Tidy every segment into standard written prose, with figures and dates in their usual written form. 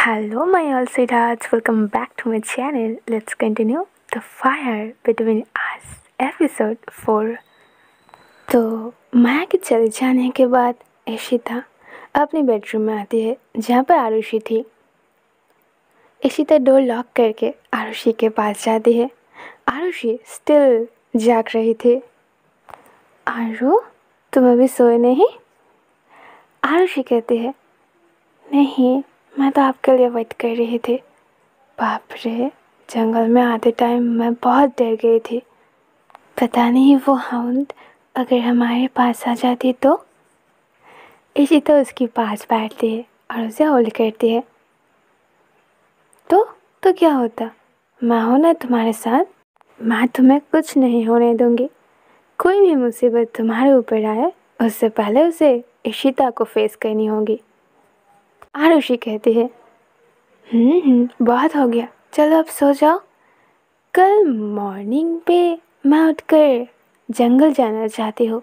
Hello, my all sweethearts. Welcome back to my channel. Let's continue the fire between us. Episode 4। तो माया के चले जाने के बाद इशिता अपने बेडरूम में आती है जहाँ पर आरुषि थी। इशिता डोर लॉक करके आरुषि के पास जाती है। आरुषि स्टिल जाग रही थी। आरु, तुम अभी सोए नहीं? आरुषि कहती है, नहीं, मैं तो आपके लिए वेट कर रही थी। बाप रे, जंगल में आते टाइम मैं बहुत डर गई थी। पता नहीं वो हाउंड अगर हमारे पास आ जाती तो। इशिता उसके पास बैठती है और उसे होल्ड करती है। तो क्या होता? मैं हूं ना तुम्हारे साथ। मैं तुम्हें कुछ नहीं होने दूंगी। कोई भी मुसीबत तुम्हारे ऊपर आए उससे पहले उसे इशिता को फेस करनी होगी। आरुषि कहती है, बहुत हो गया, चलो अब सो जाओ। कल मॉर्निंग पे मैं उठकर जंगल जाना चाहती हूँ।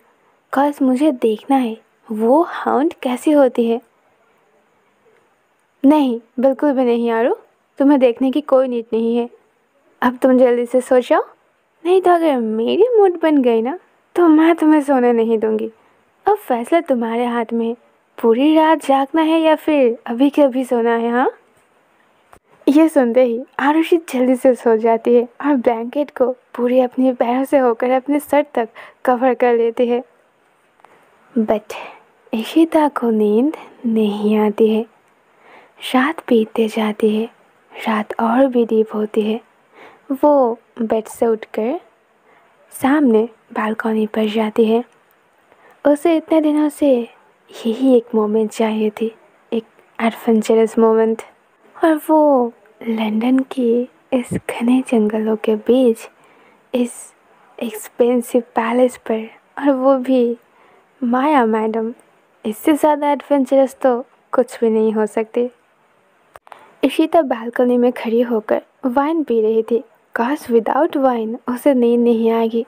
कल मुझे देखना है वो हाउंड कैसी होती है। नहीं, बिल्कुल भी नहीं आरू, तुम्हें देखने की कोई नीड नहीं है। अब तुम जल्दी से सो जाओ, नहीं तो अगर मेरी मूड बन गई ना तो मैं तुम्हें सोने नहीं दूंगी। अब फैसला तुम्हारे हाथ में है। पूरी रात जागना है या फिर अभी के अभी सोना है? हाँ। ये सुनते ही आरुषि जल्दी से सो जाती है और ब्लैंकेट को पूरी अपने पैरों से होकर अपने सर तक कवर कर लेती है। बट इशिता को नींद नहीं आती है। रात बीतते जाती है, रात और भी डीप होती है। वो बेड से उठकर सामने बालकनी पर जाती है। उसे इतने दिनों से यही एक मोमेंट चाहिए थी, एक एडवेंचरस मोमेंट। और वो लंदन के इस घने जंगलों के बीच इस एक्सपेंसिव पैलेस पर, और वो भी माया मैडम। इससे ज़्यादा एडवेंचरस तो कुछ भी नहीं हो सकती। इशिता बालकनी में खड़ी होकर वाइन पी रही थी। काश विदाउट वाइन उसे नींद नहीं आएगी।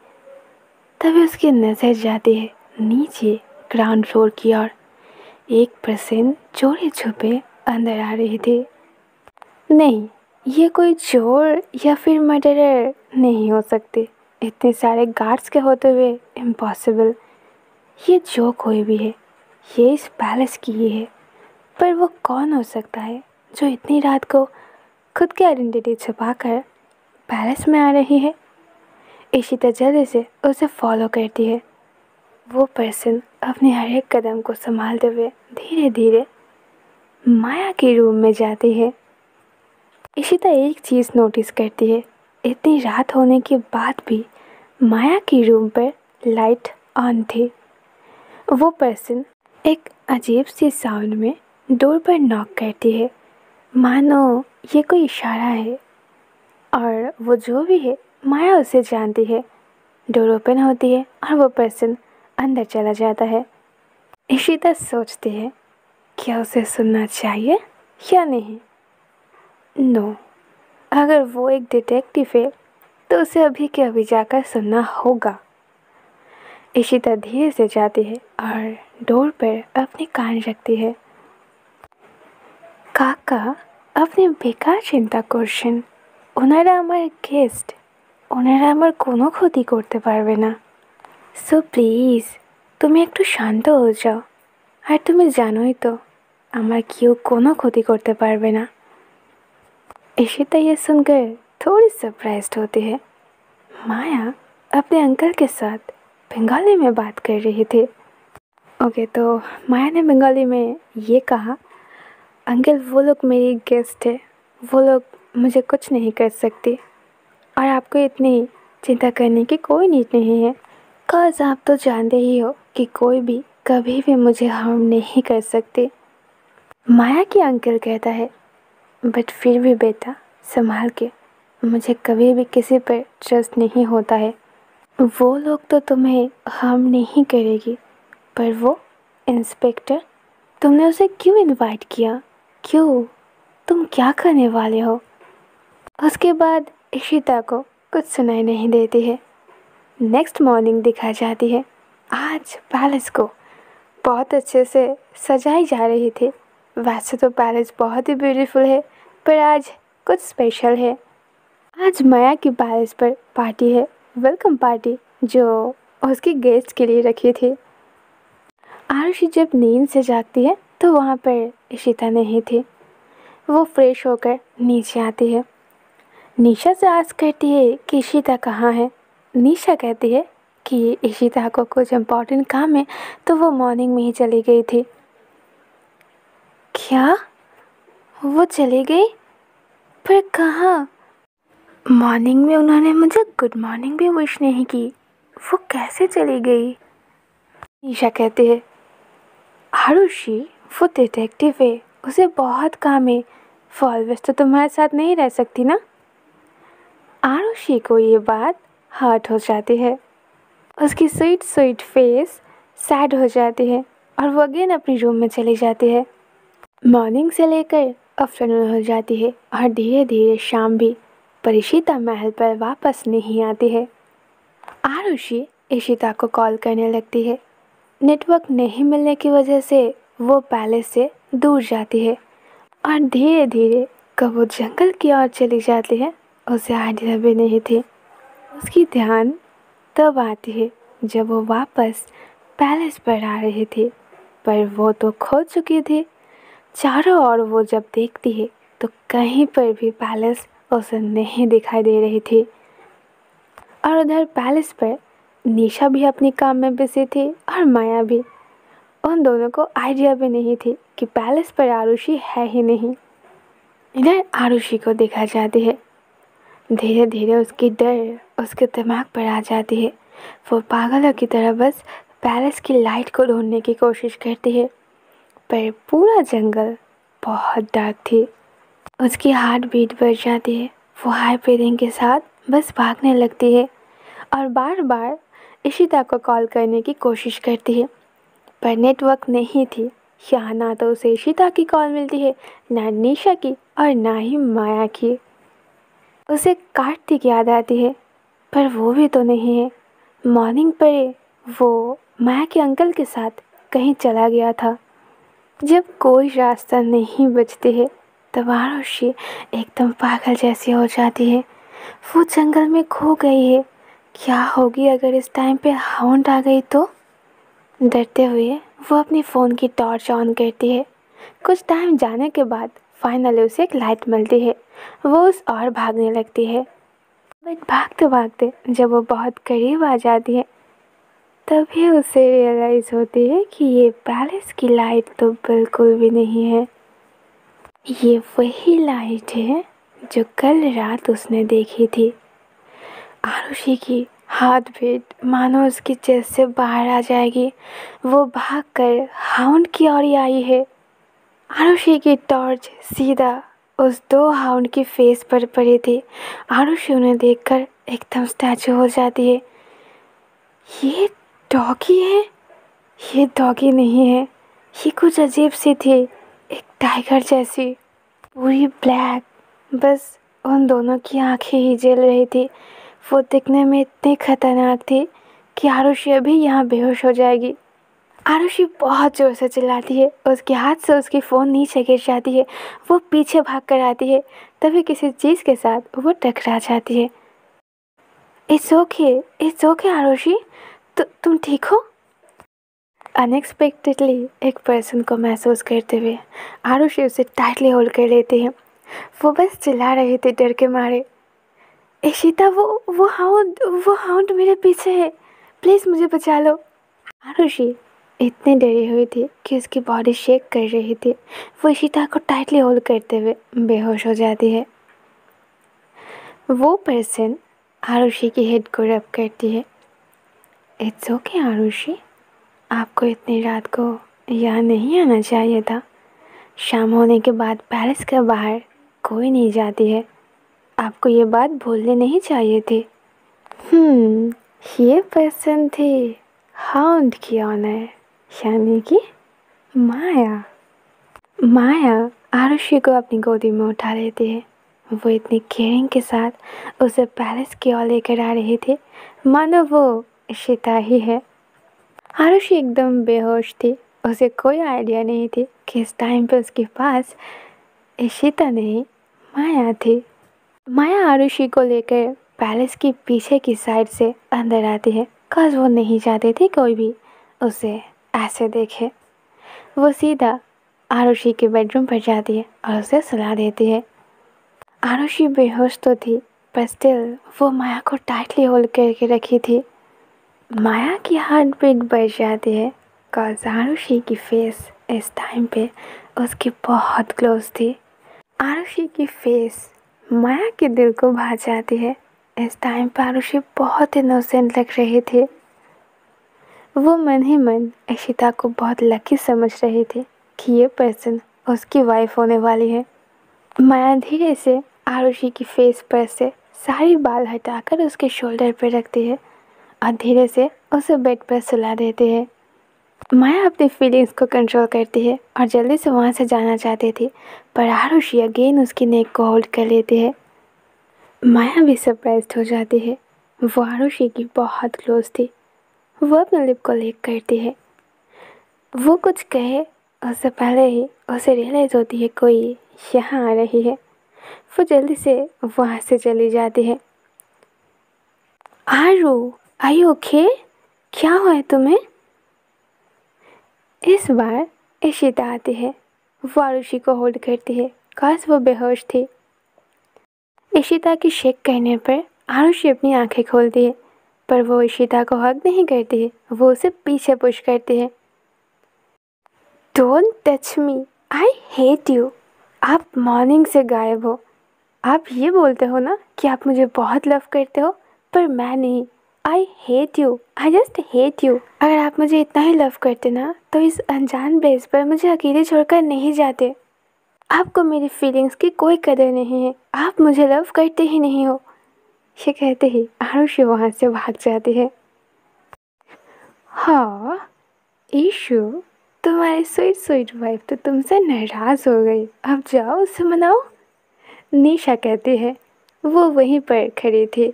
तभी उसकी नज़र जाती है नीचे ग्राउंड फ्लोर की ओर। एक पर्सन चोरी छुपे अंदर आ रही थी। नहीं, ये कोई चोर या फिर मर्डरर नहीं हो सकते। इतने सारे गार्ड्स के होते हुए इम्पॉसिबल। ये जो कोई भी है, ये इस पैलेस की ही है। पर वो कौन हो सकता है जो इतनी रात को खुद की आइडेंटिटी छुपाकर पैलेस में आ रही है? इशिता जल्दी से उसे फॉलो करती है। वो पर्सन अपने हर एक कदम को संभालते हुए धीरे धीरे माया के रूम में जाती है। इशिता एक चीज़ नोटिस करती है, इतनी रात होने के बाद भी माया की रूम पर लाइट ऑन थी। वो पर्सन एक अजीब सी साउंड में डोर पर नॉक करती है, मानो ये कोई इशारा है। और वो जो भी है, माया उसे जानती है। डोर ओपन होती है और वो पर्सन अंदर चला जाता है। इशिता सोचती है, क्या उसे सुनना चाहिए या नहीं? नो, अगर वो एक डिटेक्टिव है तो उसे अभी के अभी जाकर सुनना होगा। इशिता धीरे से जाती है और डोर पर अपने कान रखती है। काका अपनी बेकार चिंता করছেন। ওনারা আমার গেস্ট, ওনারা আমার কোনো ক্ষতি করতে পারবে না। সো প্লিজ তুমি একটু শান্ত হয়ে যাও। আর তুমি জানোই তো আমার কেউ কোনো ক্ষতি করতে পারবে না। इशिता ये सुनकर थोड़ी सरप्राइज्ड होती है। माया अपने अंकल के साथ बंगाली में बात कर रही थी। ओके, तो माया ने बंगाली में ये कहा, अंकल वो लोग मेरी गेस्ट है, वो लोग मुझे कुछ नहीं कर सकते और आपको इतनी चिंता करने की कोई नीड नहीं है। कॉज आप तो जानते ही हो कि कोई भी कभी भी मुझे हार्म नहीं कर सकते। माया के अंकल कहता है, बट फिर भी बेटा संभाल के, मुझे कभी भी किसी पर ट्रस्ट नहीं होता है। वो लोग तो तुम्हें हार्म नहीं करेगी, पर वो इंस्पेक्टर, तुमने उसे क्यों इनवाइट किया? क्यों? तुम क्या करने वाले हो? उसके बाद इशिता को कुछ सुनाई नहीं देती है। नेक्स्ट मॉर्निंग दिखा जाती है। आज पैलेस को बहुत अच्छे से सजाई जा रही थी। वैसे तो पैलेस बहुत ही ब्यूटीफुल है, पर आज कुछ स्पेशल है। आज माया की पैलेस पर पार्टी है, वेलकम पार्टी, जो उसके गेस्ट के लिए रखी थी। आरुषि जब नींद से जागती है तो वहाँ पर इशिता नहीं थी। वो फ्रेश होकर नीचे आती है। निशा से आस्क करती है कि इशिता कहाँ है। निशा कहती है कि इशिता को कुछ इम्पोर्टेंट काम है तो वो मॉर्निंग में ही चली गई थी। क्या? वो चली गई? पर कहाँ? मॉर्निंग में उन्होंने मुझे गुड मॉर्निंग भी विश नहीं की। वो कैसे चली गई? निशा कहती है, आरुषि वो डिटेक्टिव है, उसे बहुत काम है, वो ऑलवेज तो तुम्हारे साथ नहीं रह सकती ना। आरुषि को ये बात हर्ट हो जाती है। उसकी स्वीट स्वीट फेस सैड हो जाती है और वो अगेन अपनी रूम में चली जाती है। मॉर्निंग से लेकर आफ्टरनून हो जाती है और धीरे धीरे शाम भी, पर इशिता महल पर वापस नहीं आती है। आरुषि इशिता को कॉल करने लगती है। नेटवर्क नहीं मिलने की वजह से वो पैलेस से दूर जाती है और धीरे धीरे कब वो जंगल की ओर चली जाती है उसे आइडिया भी नहीं थी। उसकी ध्यान तब आती है जब वो वापस पैलेस पर आ रही थी, पर वो तो खो चुकी थी। चारों ओर वो जब देखती है तो कहीं पर भी पैलेस उसे नहीं दिखाई दे रही थी। और उधर पैलेस पर निशा भी अपने काम में बिजी थी और माया भी। उन दोनों को आइडिया भी नहीं थी कि पैलेस पर आरुषि है ही नहीं। इधर आरुषि को देखा जाती है। धीरे धीरे उसकी डर उसके दिमाग पर आ जाती है। वो पागलों की तरह बस पैलेस की लाइट को ढूंढने की कोशिश करती है, पर पूरा जंगल बहुत डार्क थी। उसकी हार्ट बीट बढ़ जाती है। वो हाई ब्रीदिंग के साथ बस भागने लगती है और बार बार इशिता को कॉल करने की कोशिश करती है, पर नेटवर्क नहीं थी। यहाँ ना तो उसे इशिता की कॉल मिलती है, ना निशा की और ना ही माया की। उसे कार्तिक याद आती है, पर वो भी तो नहीं है। मॉर्निंग पर वो माया के अंकल के साथ कहीं चला गया था। जब कोई रास्ता नहीं बचती है तब आरुषि एकदम पागल जैसी हो जाती है। वो जंगल में खो गई है। क्या होगी अगर इस टाइम पे हाउंड आ गई तो? डरते हुए वो अपनी फ़ोन की टॉर्च ऑन करती है। कुछ टाइम जाने के बाद फाइनली उसे एक लाइट मिलती है। वो उस और भागने लगती है, बट भागते भागते जब वो बहुत करीब आ जाती है तभी उसे रियलाइज़ होती है कि ये पैलेस की लाइट तो बिल्कुल भी नहीं है। ये वही लाइट है जो कल रात उसने देखी थी। आरुषि की हार्ट बीट मानो उसकी चेस्ट से बाहर आ जाएगी। वो भागकर हाउंड की ओर ही आई है। आरुषि की टॉर्च सीधा उस दो हाउंड की फेस पर पड़ी थी। आरुषि उन्हें देखकर एकदम स्टैचू हो जाती है। ये डॉगी है? ये डॉगी नहीं है, ये कुछ अजीब सी थी, एक टाइगर जैसी, पूरी ब्लैक। बस उन दोनों की आंखें ही जल रही थी। वो दिखने में इतनी खतरनाक थी कि आरुषि अभी यहाँ बेहोश हो जाएगी। आरुषि बहुत ज़ोर से चिल्लाती है। उसके हाथ से उसकी फ़ोन नीचे गिर जाती है। वो पीछे भाग कर आती है, तभी किसी चीज़ के साथ वो टकरा जाती है। इट्स ओके आरुषि, तुम ठीक हो? अनएक्सपेक्टेडली एक पर्सन को महसूस करते हुए आरुषि उसे टाइटली होल्ड कर लेती है। वो बस चिल्ला रही थी डर के मारे, इशिता, वो हाउंड मेरे पीछे है, प्लीज़ मुझे बचा लो। आरुषि इतनी डरी हुई थी कि उसकी बॉडी शेक कर रही थी। वो इशिता को टाइटली होल्ड करते हुए बेहोश हो जाती है। वो पर्सन आरुषि की हेड को रब करती है। इट्स ओके आरुषि, आपको इतनी रात को यहाँ नहीं आना चाहिए था। शाम होने के बाद पैलेस के बाहर कोई नहीं जाती है। आपको ये बात भूलनी नहीं चाहिए थी। ये पर्सन थी हाउंड की ऑनर, यानी कि माया। माया आरुषि को अपनी गोदी में उठा लेती है। वो इतनी केयरिंग के साथ उसे पैलेस की ओर लेकर आ रही थी मानो वो इशिता ही है। आरुषि एकदम बेहोश थी उसे कोई आइडिया नहीं थी कि इस टाइम पे उसके पास इशिता नहीं, माया थी। माया आरुषि को लेकर पैलेस की पीछे की साइड से अंदर आती है, cause वो नहीं चाहती थी कोई भी उसे ऐसे देखे। वो सीधा आरुषि के बेडरूम पर जाती है और उसे सुला देती है। आरुषि बेहोश तो थी, पर स्टिल वो माया को टाइटली होल्ड करके रखी थी। माया की हार्ट बीट बढ़ जाती है, cause आरुषि की फेस इस टाइम पे उसकी बहुत क्लोज थी। आरुषि की फेस माया के दिल को भा जाती है। इस टाइम पर आरुषि बहुत इनोसेंट लग रही थी। वो मन ही मन इशिता को बहुत लकी समझ रही थी कि ये पर्सन उसकी वाइफ होने वाली है। माया धीरे से आरुषि की फेस पर से सारी बाल हटाकर उसके शोल्डर पर रखती है और धीरे से उसे बेड पर सुला देती है। माया अपनी फीलिंग्स को कंट्रोल करती है और जल्दी से वहाँ से जाना चाहती थी, पर आरुषि अगेन उसकी नेक को होल्ड कर लेती है। माया भी सरप्राइज्ड हो जाती है। वो आरुषि की बहुत क्लोज थी। वो अपने लिप को लिक करती है। वो कुछ कहे उससे पहले ही उसे रियलाइज होती है कोई यहाँ आ रही है। वो जल्दी से वहाँ से चली जाती है। आरू, आर यू ओके? क्या हुआ है तुम्हें? इस बार इशिता आती है। वो आरुषि को होल्ड करती है, काश वो बेहोश थी। इशिता की शेक करने पर आरुषि अपनी आंखें खोलती है, पर वो इशिता को हग नहीं करती है, वो उसे पीछे पुश करती है। Don't touch me, I hate you. आप मॉर्निंग से गायब हो। आप ये बोलते हो ना कि आप मुझे बहुत लव करते हो, पर मैं नहीं। I hate you, I just hate you. अगर आप मुझे इतना ही लव करते ना तो इस अनजान बेस पर मुझे अकेले छोड़कर नहीं जाते। आपको मेरी फीलिंग्स की कोई कदर नहीं है, आप मुझे लव करते ही नहीं हो। ये कहते ही आरुषि वहाँ से भाग जाती है। हाँ ईशु, तुम्हारी स्वीट स्वीट वाइफ तो तुमसे नाराज़ हो गई, अब जाओ उसे मनाओ। निशा कहती है। वो वहीं पर खड़ी थी।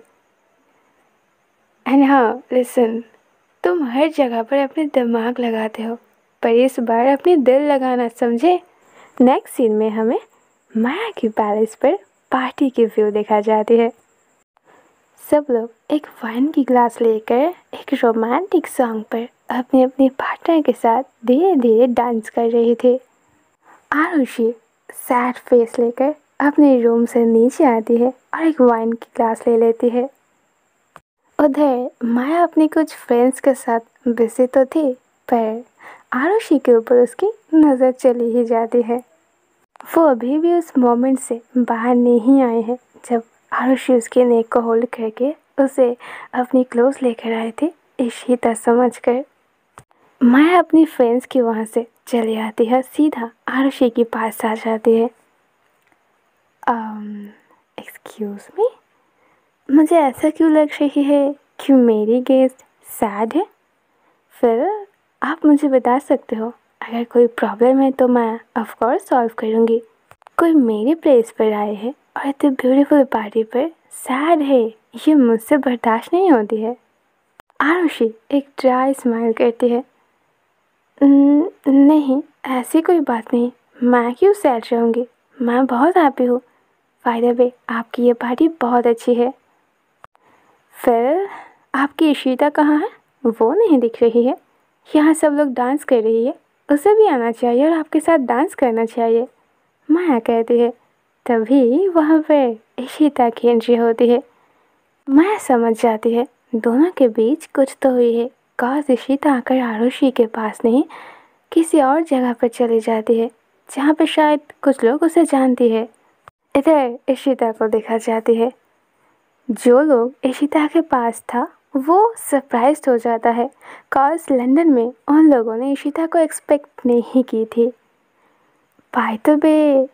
एंड हाँ लिसन, तुम हर जगह पर अपने दिमाग लगाते हो, पर इस बार अपने दिल लगाना समझे। नेक्स्ट सीन में हमें माया की पैलेस पर पार्टी की व्यू दिखा जाती है। सब लोग एक वाइन की ग्लास लेकर एक रोमांटिक सॉन्ग पर अपने अपने पार्टनर के साथ धीरे धीरे डांस कर रही थी। आरुषि सैड फेस लेकर अपने रूम से नीचे आती है और एक वाइन की ग्लास ले लेती है। उधर माया अपनी कुछ फ्रेंड्स के साथ बिजी तो थी, पर आरुषि के ऊपर उसकी नज़र चली ही जाती है। वो अभी भी उस मोमेंट से बाहर नहीं आए हैं जब आरुषि उसके नेक को होल्ड करके उसे अपनी क्लोज लेकर आए थे इशिता समझकर। माया अपनी फ्रेंड्स की वहाँ से चली आती है, सीधा आरुषि के पास आ जाती है। एक्सक्यूज़ मी, मुझे ऐसा क्यों लग रही है कि मेरी गेस्ट सैड है? फिर आप मुझे बता सकते हो, अगर कोई प्रॉब्लम है तो मैं ऑफ कोर्स सॉल्व करूँगी। कोई मेरे प्लेस पर आए हैं और इतने ब्यूटीफुल पार्टी पर सैड है, ये मुझसे बर्दाश्त नहीं होती है। आरुषि एक ड्राई स्माइल करती है। नहीं, ऐसी कोई बात नहीं, मैं क्यों सैड रहूँगी, मैं बहुत हैप्पी हूँ। बाय द वे, आपकी ये पार्टी बहुत अच्छी है। फिर आपकी इशिता कहाँ है? वो नहीं दिख रही है। यहाँ सब लोग डांस कर रही है, उसे भी आना चाहिए और आपके साथ डांस करना चाहिए, माया कहती है। तभी वहाँ पर इशिता की एंट्री होती है। माया समझ जाती है दोनों के बीच कुछ तो हुई है, काश इशिता आकर आरुषि के पास नहीं किसी और जगह पर चली जाती है जहाँ पर शायद कुछ लोग उसे जानती है। इधर इशिता को देखा जाती है। जो लोग इशिता के पास था वो सरप्राइज हो जाता है, काश लंदन में उन लोगों ने इशिता को एक्सपेक्ट नहीं की थी। बाय द वे,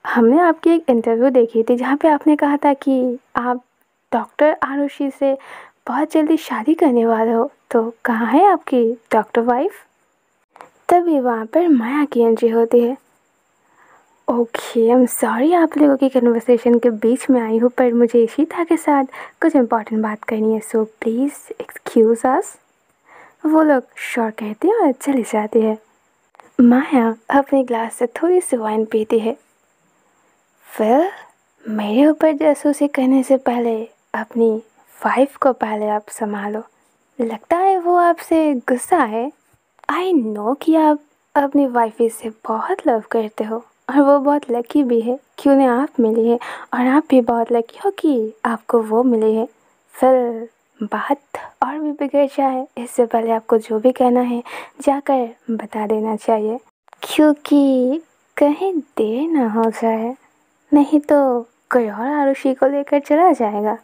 हमने आपकी एक इंटरव्यू देखी थी जहाँ पे आपने कहा था कि आप डॉक्टर आरुषि से बहुत जल्दी शादी करने वाले हो, तो कहाँ है आपकी डॉक्टर वाइफ? तभी वहाँ पर माया की एंट्री होती है। ओके, आई एम सॉरी आप लोगों की कन्वर्सेशन के बीच में आई हूँ, पर मुझे इशिता के साथ कुछ इम्पोर्टेंट बात करनी है, सो प्लीज़ एक्सक्यूज़ अस। वो लोग श्योर कहते हैं और चली जाती है। माया अपने ग्लास से थोड़ी सी वाइन पीती है। फिर मेरे ऊपर जासूसी करने से पहले अपनी वाइफ को पहले आप संभालो। लगता है वो आपसे गुस्सा है। आई नो कि आप अपनी वाइफ से बहुत लव करते हो और वो बहुत लकी भी है कि उन्हें आप मिली है, और आप भी बहुत लकी हो कि आपको वो मिली है। फिर बात और भी बिगड़ जाए इससे पहले आपको जो भी कहना है जाकर बता देना चाहिए, क्योंकि कहीं देर ना हो जाए, नहीं तो कोई और आरुषि को लेकर चला जाएगा।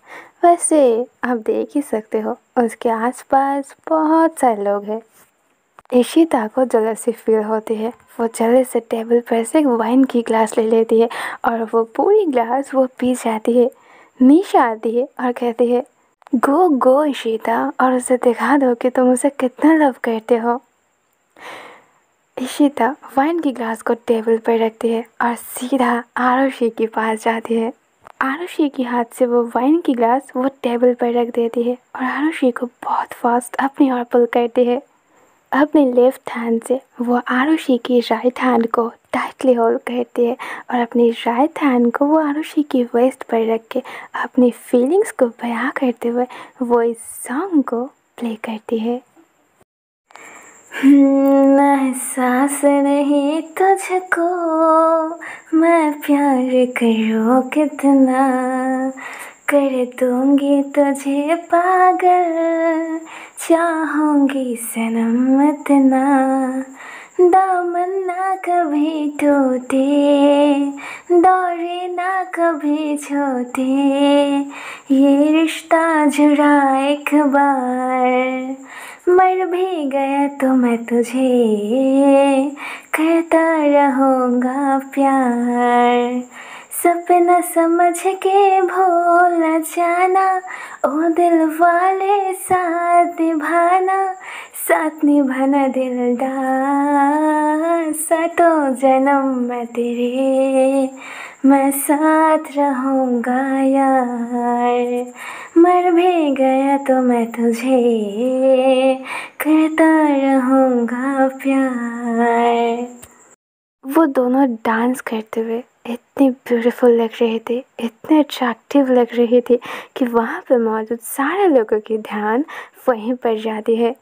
वैसे आप देख ही सकते हो उसके आसपास बहुत सारे लोग हैं। इशिता को जलन फील होती है। वो जल्दी से टेबल पर से वाइन की ग्लास ले लेती है और वो पूरी ग्लास वो पी जाती है। निशा आती है और कहती है, गो गो इशिता, और उसे दिखा दो कि तुम उसे कितना लव करते हो। इशिता वाइन की ग्लास को टेबल पर रखती है और सीधा आरुषि के पास जाती है। आरुषि के हाथ से वो वाइन की ग्लास वो टेबल पर रख देती है और आरुषि को बहुत फास्ट अपनी ओर पुल करती है। अपने लेफ्ट हैंड से वो आरुषि की राइट हैंड को टाइटली होल्ड करती है और अपनी राइट हैंड को वो आरुषि की वेस्ट पर रख के अपनी फीलिंग्स को बयां करते हुए वो इस सॉन्ग को प्ले करती है। एहसास नहीं तुझको मैं प्यार करूँ कितना, कर दूंगी तुझे पागल, चाहूंगी सनम इतना, दामन ना कभी टूटे, दौरे ना कभी छोटे, ये रिश्ता जुड़ा एक बार, मर भी गया तो मैं तुझे करता रहूँगा प्यार, सपना समझ के भूल जाना, ओ दिल वाले साथ निभाना दिलदार, सातों जन्म में तेरे मैं साथ रहूँगा यार, मर भी गया तो मैं तुझे करता रहूँगा प्यार। वो दोनों डांस करते हुए इतने ब्यूटीफुल लग रहे थे, इतने अट्रैक्टिव लग रहे थे कि वहाँ पे मौजूद सारे लोगों की ध्यान वहीं पर जाती है।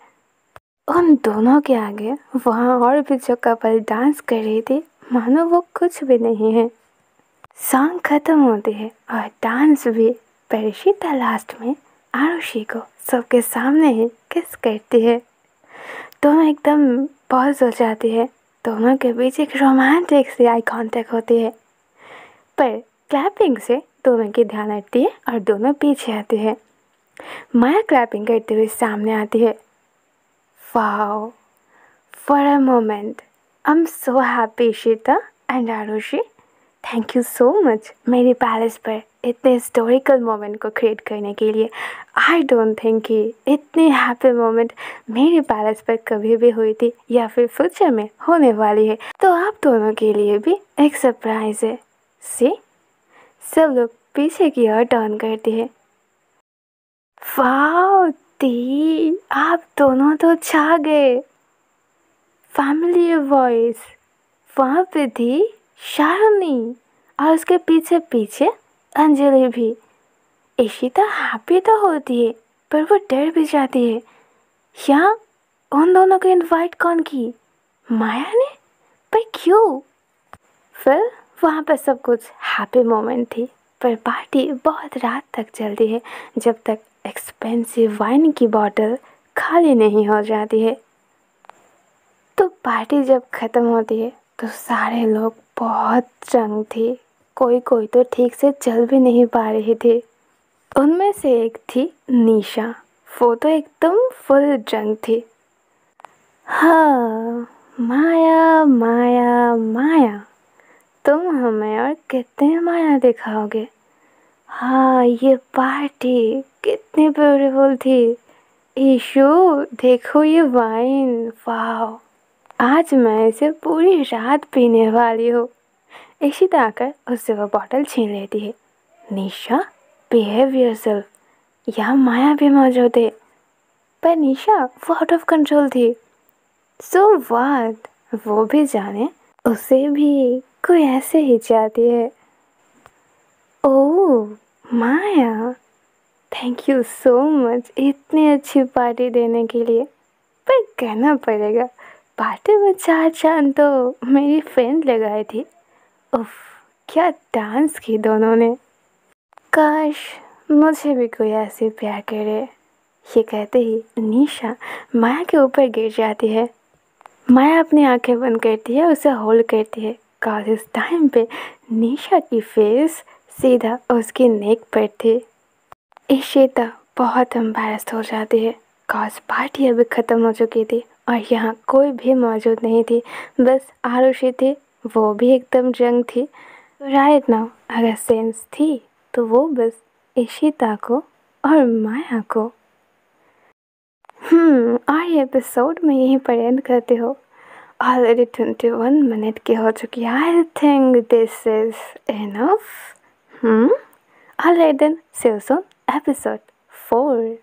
उन दोनों के आगे वहाँ और भी जो कपल डांस कर रहे थे मानो वो कुछ भी नहीं है। सॉन्ग खत्म होती है और डांस भी, पर इशिता लास्ट में आरुषि को सबके सामने ही किस करती है। दोनों एकदम पॉज हो जाती है। दोनों के बीच एक रोमांटिक सी आई कांटेक्ट होती है, पर क्लैपिंग से दोनों की ध्यान हटती है और दोनों पीछे आते हैं। माया क्लैपिंग करते हुए सामने आती है। Wow, for a moment I am so happy Ishita and Arushi, thank you so much मेरी पैलेस पर इतने हिस्टोरिकल मोमेंट को क्रिएट करने के लिए। आई डोंट थिंक कि इतनी हैप्पी मोमेंट मेरी पैलेस पर कभी भी हुई थी या फिर फ्यूचर में होने वाली है। तो आप दोनों के लिए भी एक सरप्राइज है। सी, सब लोग पीछे की ओर टर्न करते हैं। वाओ दी, आप दोनों तो छा गए। फैमिली वॉइस, वहाँ पे थी शालिनी और उसके पीछे पीछे अंजलि भी। इशिता हैप्पी तो होती है पर वो डर भी जाती है। यहाँ उन दोनों को इनवाइट कौन की? माया ने? पर क्यों? फिर वहाँ पर सब कुछ हैप्पी मोमेंट थी, पर पार्टी बहुत रात तक चलती है जब तक एक्सपेंसिव वाइन की बॉटल खाली नहीं हो जाती है। तो पार्टी जब ख़त्म होती है तो सारे लोग बहुत ड्रंक थे। कोई कोई तो ठीक से चल भी नहीं पा रहे थे। उनमें से एक थी निशा, वो तो एकदम फुल ड्रंक थी। हाँ, माया माया माया, तुम हमें और कितने माया दिखाओगे। हाँ, ये पार्टी कितनी ब्यूटीफुल थी। ईशु देखो ये वाइन, वाह, आज मैं इसे पूरी रात पीने वाली हूँ। इशिता आकर उससे वो बॉटल छीन लेती है। निशा, बिहेव योरसेल्फ। यहाँ माया भी मौजूद है, पर निशा वो आउट ऑफ कंट्रोल थी। सो व्हाट, वो भी जाने उसे भी कोई ऐसे ही चाहती है। ओह माया, थैंक यू सो मच इतनी अच्छी पार्टी देने के लिए। पर कहना पड़ेगा, पार्टी में 4 चांद तो मेरी फ्रेंड लगाई थी। उफ, क्या डांस की दोनों ने। काश मुझे भी कोई ऐसे प्यार करे। ये कहते ही निशा माया के ऊपर गिर जाती है। माया अपनी आंखें बंद करती है, उसे होल्ड करती है। काश इस टाइम पे निशा की फेस सीधा उसकी नेक पर थी। इशिता बहुत एम्बैरेस्ड हो जाती है। काश पार्टी अभी ख़त्म हो चुकी थी और यहाँ कोई भी मौजूद नहीं थी, बस आरुषि थी, वो भी एकदम जंग थी। राइट नाउ अगर सेंस थी तो वो बस इशिता को और माया को। और ये एपिसोड में यहीं पर एंड करते हो। ऑलरेडी 21 मिनट की हो चुकी है। I think this is enough. Alright then, see you soon episode 4।